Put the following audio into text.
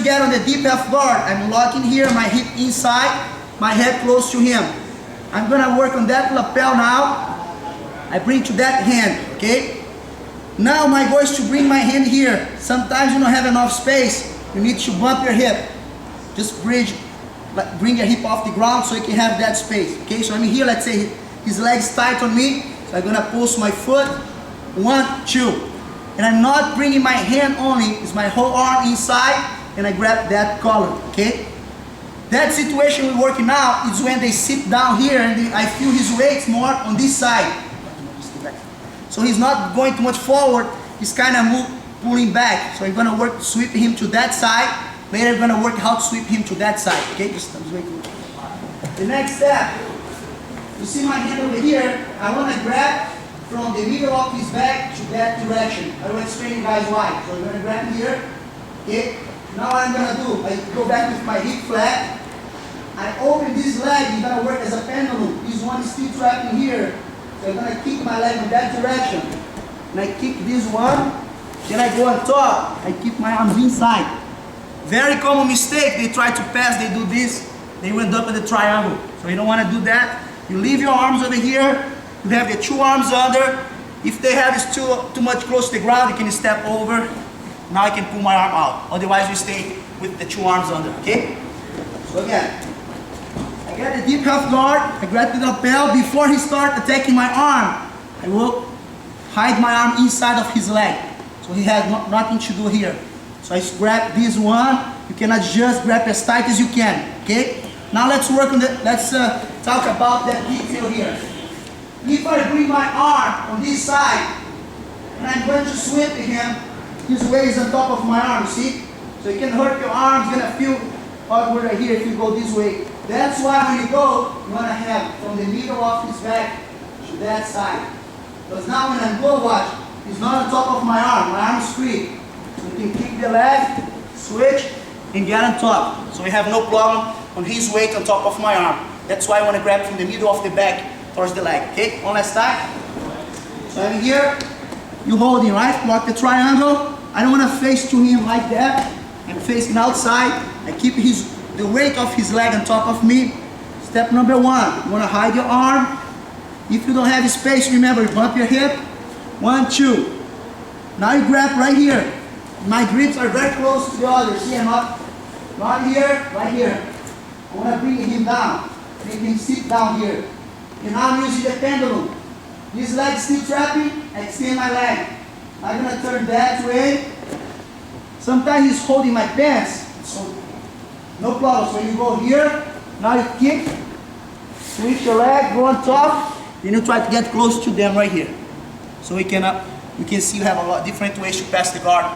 get on the deep half guard, I'm locking here, my hip inside, my head close to him. I'm gonna work on that lapel now. I bring to that hand, okay? Now my goal is to bring my hand here. Sometimes you don't have enough space. You need to bump your hip. Just bring your hip off the ground so you can have that space, okay? So I'm here, let's say his leg's tight on me. So I'm gonna post my foot, 1, 2. And I'm not bringing my hand only, it's my whole arm inside, and I grab that collar, okay? That situation we're working now is when they sit down here and I feel his weight more on this side. So he's not going too much forward, he's kind of pulling back. So I'm gonna work to sweep him to that side. Later I'm gonna work how to sweep him to that side, okay? Just wait. The next step, you see my hand over here, I wanna grab from the middle of his back to that direction. I will explain you guys why. So I'm gonna grab here, okay? Now what I'm gonna do, I go back with my hip flat. I open this leg, it's gonna work as a pendulum. This one is still trapped in here. So I'm gonna kick my leg in that direction. And I kick this one, then I go on top. I keep my arms inside. Very common mistake, they try to pass, they do this, they end up in the triangle. So you don't wanna do that. You leave your arms over here. You have the 2 arms under. If they have is too much close to the ground, you can step over. Now I can pull my arm out. Otherwise, you stay with the 2 arms under, okay? So again, I get the deep half guard, I grab the lapel. Before he starts attacking my arm, I will hide my arm inside of his leg. So he has nothing to do here. So I grab this one. You cannot just grab as tight as you can, okay? Now let's work on let's talk about that detail here. If I bring my arm on this side, and I'm going to sweep him, his weight is on top of my arm, see? So you can hurt your arm, it's gonna feel awkward right here if you go this way. That's why when you go, you wanna have from the middle of his back to that side. Because now when I go, watch, it's not on top of my arm is free. So you can kick the leg, switch, and get on top. So we have no problem on his weight on top of my arm. That's why I wanna grab from the middle of the back towards the leg, okay? One last time. So I'm here, you holding, right? Block the triangle. I don't want to face to him like that. I'm facing outside. I keep the weight of his leg on top of me. Step number 1, you want to hide your arm. If you don't have space, remember, bump your hip. 1, 2. Now you grab right here. My grips are very close to the other. See, I'm not here, right here. I want to bring him down. Make him sit down here. And now I'm using the pendulum. This leg is still trapping, I extend my leg. I'm gonna turn that way. Sometimes he's holding my pants, so no problem. So you go here, now you kick, switch your leg, go on top, then you try to get close to them right here. So you can see you have a lot different ways to pass the guard.